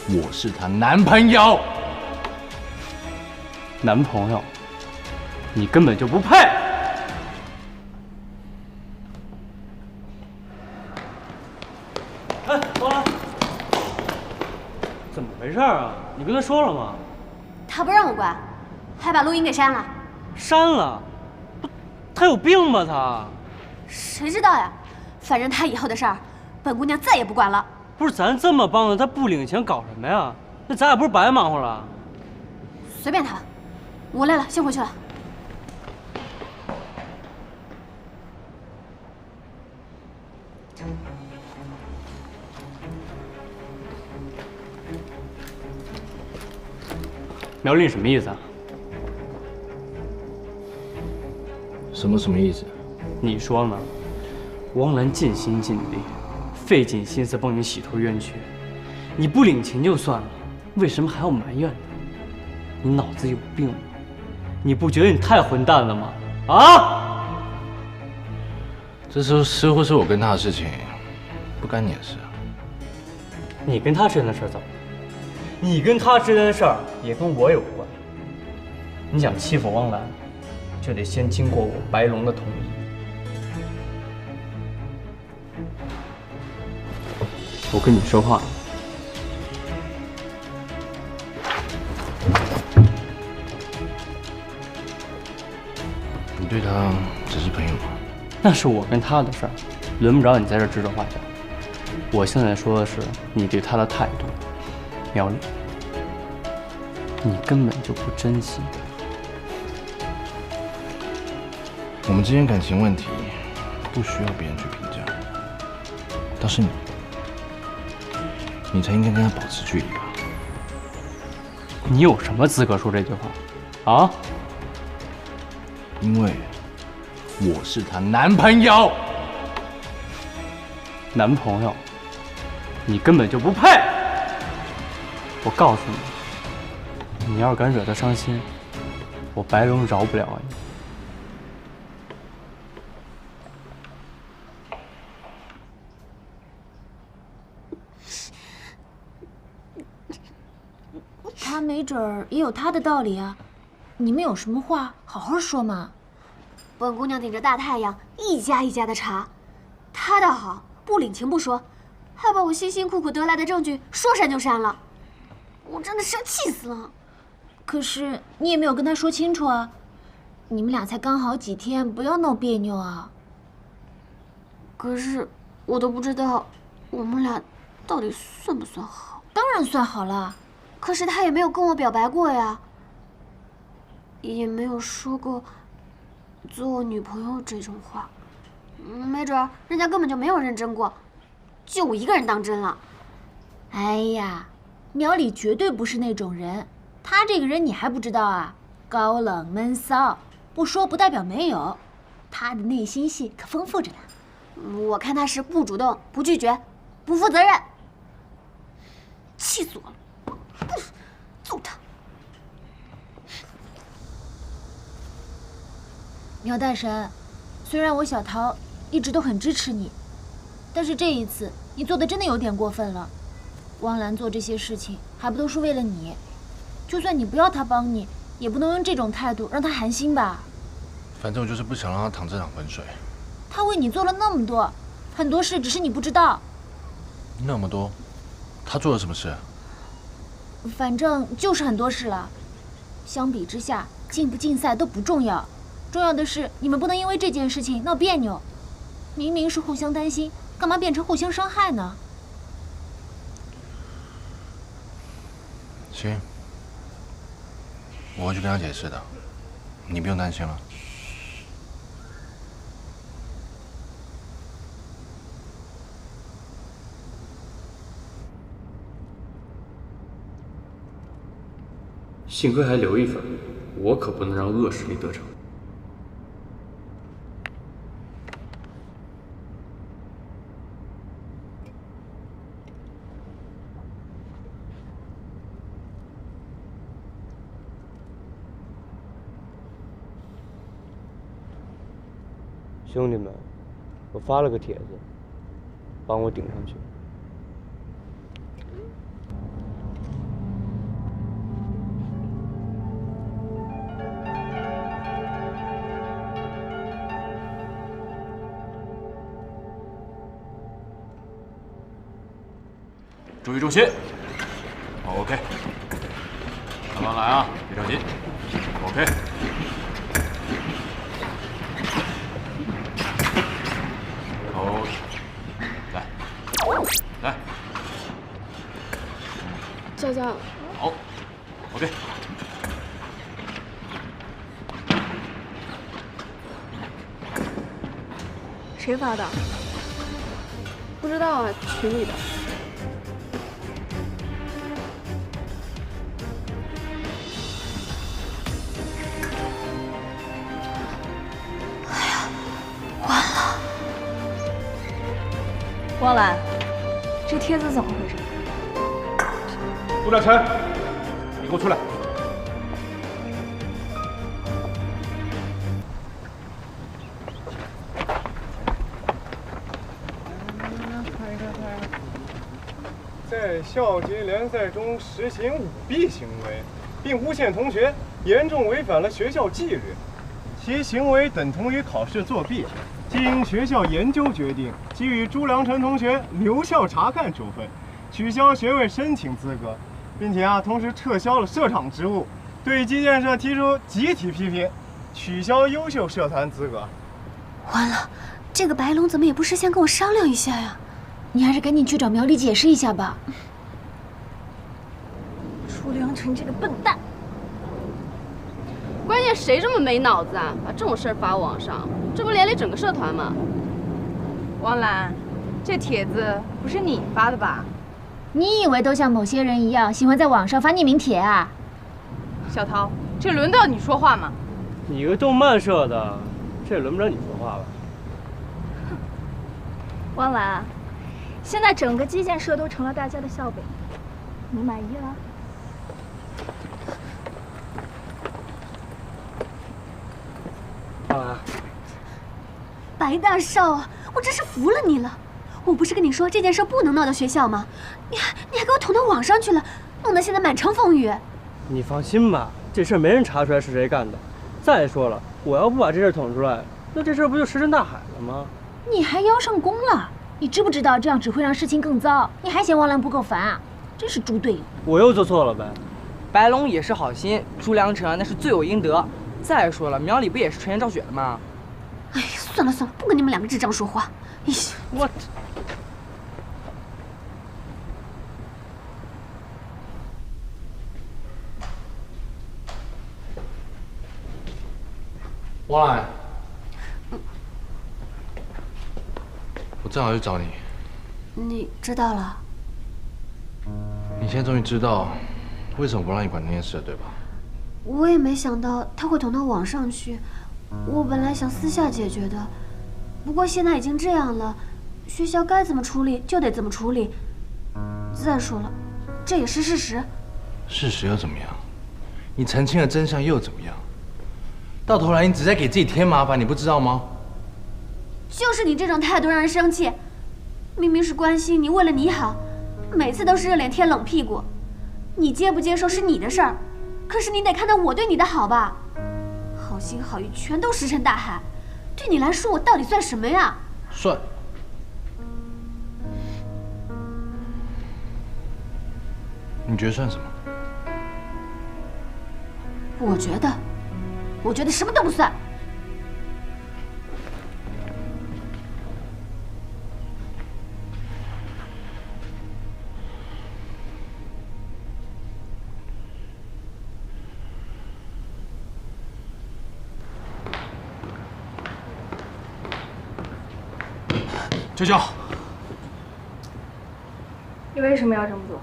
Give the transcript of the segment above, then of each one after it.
我是她男朋友。男朋友？你根本就不配！哎，王兰，怎么回事啊？你跟他说了吗？他不让我关，还把录音给删了。删了？不，他有病吧他？谁知道呀？反正他以后的事儿，本姑娘再也不管了。不是咱这么帮着他不领情，搞什么呀？那咱俩不是白忙活了？随便他吧，我累了，先回去了。苗丽什么意思啊？什么意思？你说呢？汪兰尽心尽力，费尽心思帮你洗脱冤屈，你不领情就算了，为什么还要埋怨呢？你脑子有病吗？你不觉得你太混蛋了吗？啊！这似乎是我跟他的事情，不干你的事啊。你跟他之间的事怎么了？你跟他之间的事儿也跟我有关。你想欺负汪兰，就得先经过我白龙的同意。我跟你说话。你对他只是朋友吗？那是我跟他的事儿，轮不着你在这指手画脚。我现在说的是你对他的态度，苗丽，你根本就不珍惜。我们之间感情问题不需要别人去评价，倒是你才应该跟他保持距离吧？你有什么资格说这句话？啊？因为我是她男朋友。男朋友？你根本就不配！我告诉你，你要是敢惹他伤心，我白龙饶不了你。他没准儿也有他的道理啊，你们有什么话好好说嘛。本姑娘顶着大太阳一家一家的查，他倒好，不领情不说，还把我辛辛苦苦得来的证据说删就删了，我真的生气死了。可是你也没有跟他说清楚啊，你们俩才刚好几天，不要闹别扭啊。可是我都不知道我们俩到底算不算好。当然算好了。可是他也没有跟我表白过呀，也没有说过做我女朋友这种话，没准人家根本就没有认真过，就我一个人当真了。哎呀，苗里绝对不是那种人，他这个人你还不知道啊？高冷闷骚，不说不代表没有，他的内心戏可丰富着呢。我看他是不主动、不拒绝、不负责任，气死我了！揍他！苗大神，虽然我小桃一直都很支持你，但是这一次你做的真的有点过分了。汪兰做这些事情还不都是为了你？就算你不要他帮你，也不能用这种态度让他寒心吧？反正我就是不想让他淌这场浑水。他为你做了那么多，很多事只是你不知道。那么多，他做了什么事？反正就是很多事了。相比之下，竞不竞赛都不重要，重要的是你们不能因为这件事情闹别扭。明明是互相担心，干嘛变成互相伤害呢？行，我会去跟他解释的，你不用担心了。幸亏还留一份，我可不能让恶势力得逞。兄弟们，我发了个帖子，帮我顶上去。注意重心。OK， 慢慢来啊，别着急。OK。好，来。教教。好 ，OK。谁发的？不知道啊，群里的。汪澜，这帖子怎么回事？顾大臣，你给我出来！在校级联赛中实行舞弊行为，并诬陷同学，严重违反了学校纪律，其行为等同于考试作弊。经学校研究决定，给予朱良辰同学留校察看处分，取消学位申请资格，并且同时撤销了社长职务，对击剑社提出集体批评，取消优秀社团资格。完了，这个白龙怎么也不事先跟我商量一下呀？你还是赶紧去找苗丽解释一下吧。朱良辰这个笨蛋！关键谁这么没脑子啊？把这种事儿发网上，这不连累整个社团吗？汪澜，这帖子不是你发的吧？你以为都像某些人一样喜欢在网上发匿名帖啊？小涛，这轮到你说话吗？你个动漫社的，这轮不着你说话了。汪澜，现在整个击剑社都成了大家的笑柄，你满意了？白大少啊，我真是服了你了！我不是跟你说这件事不能闹到学校吗？你还给我捅到网上去了，弄得现在满城风雨。你放心吧，这事儿没人查出来是谁干的。再说了，我要不把这事儿捅出来，那这事儿不就石沉大海了吗？你还邀上功了？你知不知道这样只会让事情更糟？你还嫌汪澜不够烦啊？真是猪队友！我又做错了呗？白龙也是好心，朱良辰那是罪有应得。再说了，苗里不也是纯颜照雪的吗？哎呀，算了算了，不跟你们两个智障说话。哎呀，我。汪澜，我正好去找你。你知道了？你现在终于知道为什么不让你管那件事了，对吧？我也没想到他会捅到网上去。我本来想私下解决的，不过现在已经这样了，学校该怎么处理就得怎么处理。再说了，这也是事实。事实又怎么样？你澄清了真相又怎么样？到头来你只在给自己添麻烦，你不知道吗？就是你这种态度让人生气。明明是关心你，为了你好，每次都是热脸贴冷屁股。你接不接受是你的事儿，可是你得看到我对你的好吧？好心好意全都石沉大海，对你来说我到底算什么呀？算。你觉得算什么？我觉得什么都不算。娇娇，你为什么要这么做？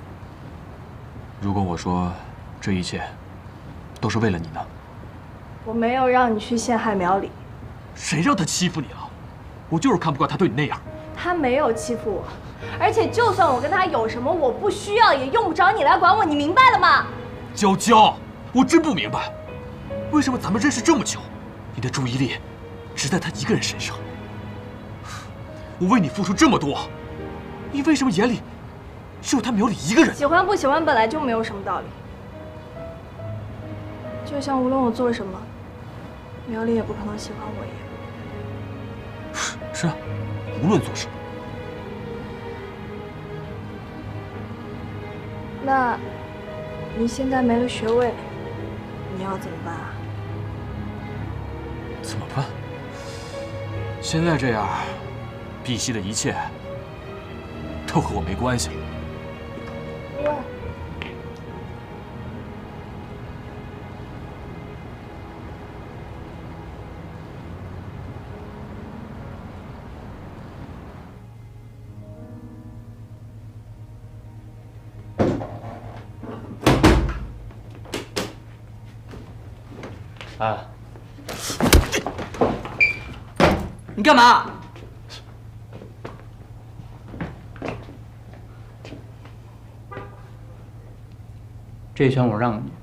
如果我说这一切都是为了你呢？我没有让你去陷害苗里。谁让他欺负你了？我就是看不惯他对你那样。他没有欺负我，而且就算我跟他有什么，我不需要，也用不着你来管我，你明白了吗？娇娇，我真不明白，为什么咱们认识这么久，你的注意力只在他一个人身上？我为你付出这么多，你为什么眼里只有他苗里一个人？喜欢不喜欢本来就没有什么道理。就像无论我做什么，苗里也不可能喜欢我一样。是啊，无论做什么。那，你现在没了学位，你要怎么办啊？怎么办？现在这样，碧溪的一切都和我没关系了。哎，你干嘛？这一拳我让了你。